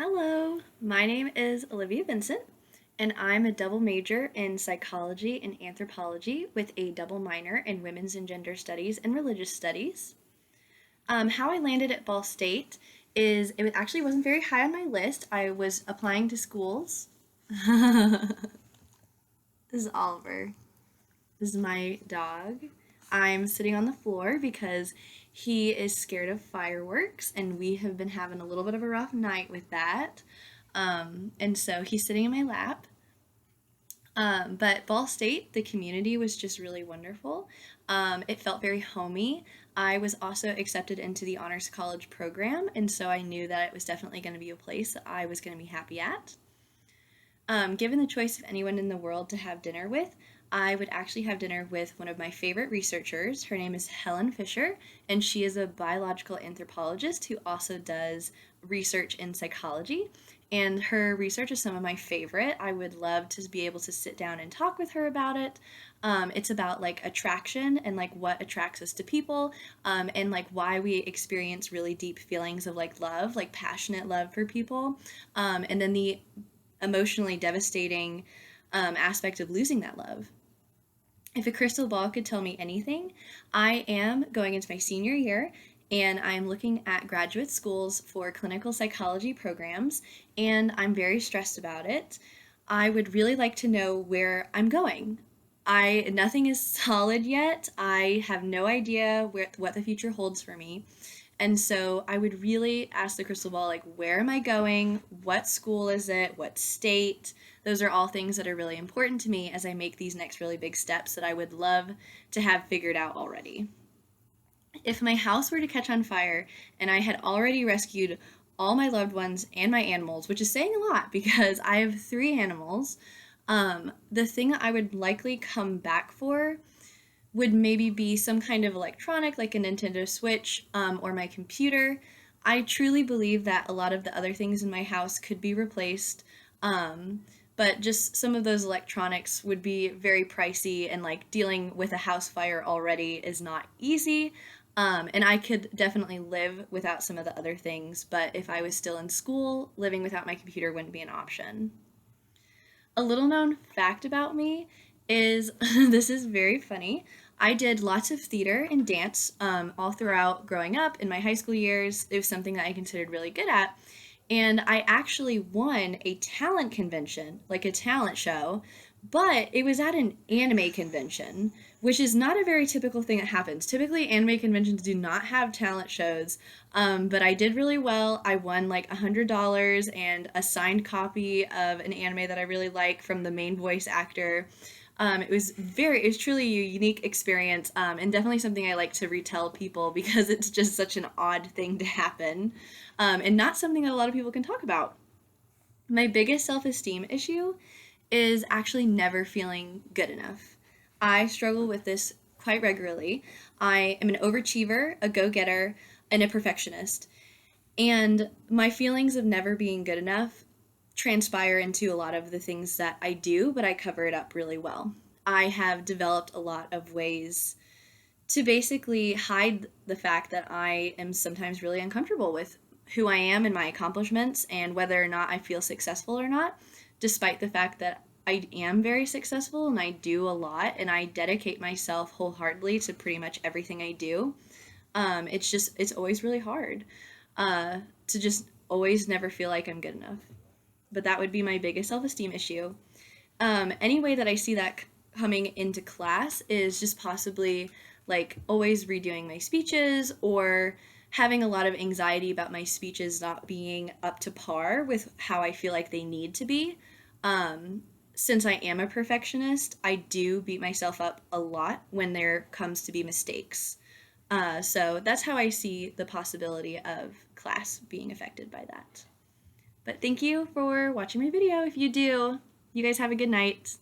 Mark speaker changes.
Speaker 1: Hello, my name is Olivia Vincent, and I'm a double major in psychology and anthropology with a double minor in women's and gender studies and religious studies. How I landed at Ball State is actually wasn't very high on my list. I was applying to schools. This is Oliver. This is my dog. I'm sitting on the floor because he is scared of fireworks, and we have been having a little bit of a rough night with that. And so he's sitting in my lap. But Ball State, the community was just really wonderful. It felt very homey. I was also accepted into the Honors College program, and so I knew that it was definitely going to be a place that I was going to be happy at. Given the choice of anyone in the world to have dinner with, I would actually have dinner with one of my favorite researchers. Her name is Helen Fisher, and she is a biological anthropologist who also does research in psychology. And her research is some of my favorite. I would love to be able to sit down and talk with her about it. It's about like attraction and like what attracts us to people, and like why we experience really deep feelings of like love, like passionate love for people, and then the emotionally devastating aspect of losing that love. If a crystal ball could tell me anything, I am going into my senior year and I'm looking at graduate schools for clinical psychology programs, and I'm very stressed about it. I would really like to know where I'm going. I Nothing is solid yet. I have no idea what the future holds for me. And so I would really ask the crystal ball, like, where am I going? What school is it? What state? Those are all things that are really important to me as I make these next really big steps that I would love to have figured out already. If my house were to catch on fire and I had already rescued all my loved ones and my animals, which is saying a lot because I have three animals, the thing that I would likely come back for would maybe be some kind of electronic like a Nintendo Switch, or my computer. I truly believe that a lot of the other things in my house could be replaced, but just some of those electronics would be very pricey, and like dealing with a house fire already is not easy. And I could definitely live without some of the other things, but if I was still in school, living without my computer wouldn't be an option. A little known fact about me is this is very funny. I did lots of theater and dance, all throughout growing up. In my high school years, it was something that I considered really good at. And I actually won a talent convention, like a talent show, but it was at an anime convention, which is not a very typical thing that happens. Typically, anime conventions do not have talent shows, but I did really well. I won like $100 and a signed copy of an anime that I really like from the main voice actor. It was truly a unique experience, and definitely something I like to retell people because it's just such an odd thing to happen, and not something that a lot of people can talk about. My biggest self esteem issue is actually never feeling good enough. I struggle with this quite regularly. I am an overachiever, a go getter, and a perfectionist. And my feelings of never being good enough transpire into a lot of the things that I do, but I cover it up really well. I have developed a lot of ways to basically hide the fact that I am sometimes really uncomfortable with who I am and my accomplishments and whether or not I feel successful or not, despite the fact that I am very successful and I do a lot and I dedicate myself wholeheartedly to pretty much everything I do. It's always really hard, to just always never feel like I'm good enough. But that would be my biggest self esteem issue. Any way that I see that coming into class is just possibly like always redoing my speeches or having a lot of anxiety about my speeches not being up to par with how I feel like they need to be. Um, since I am a perfectionist, I do beat myself up a lot when there comes to be mistakes. So that's how I see the possibility of class being affected by that. But thank you for watching my video. If you do, you guys have a good night.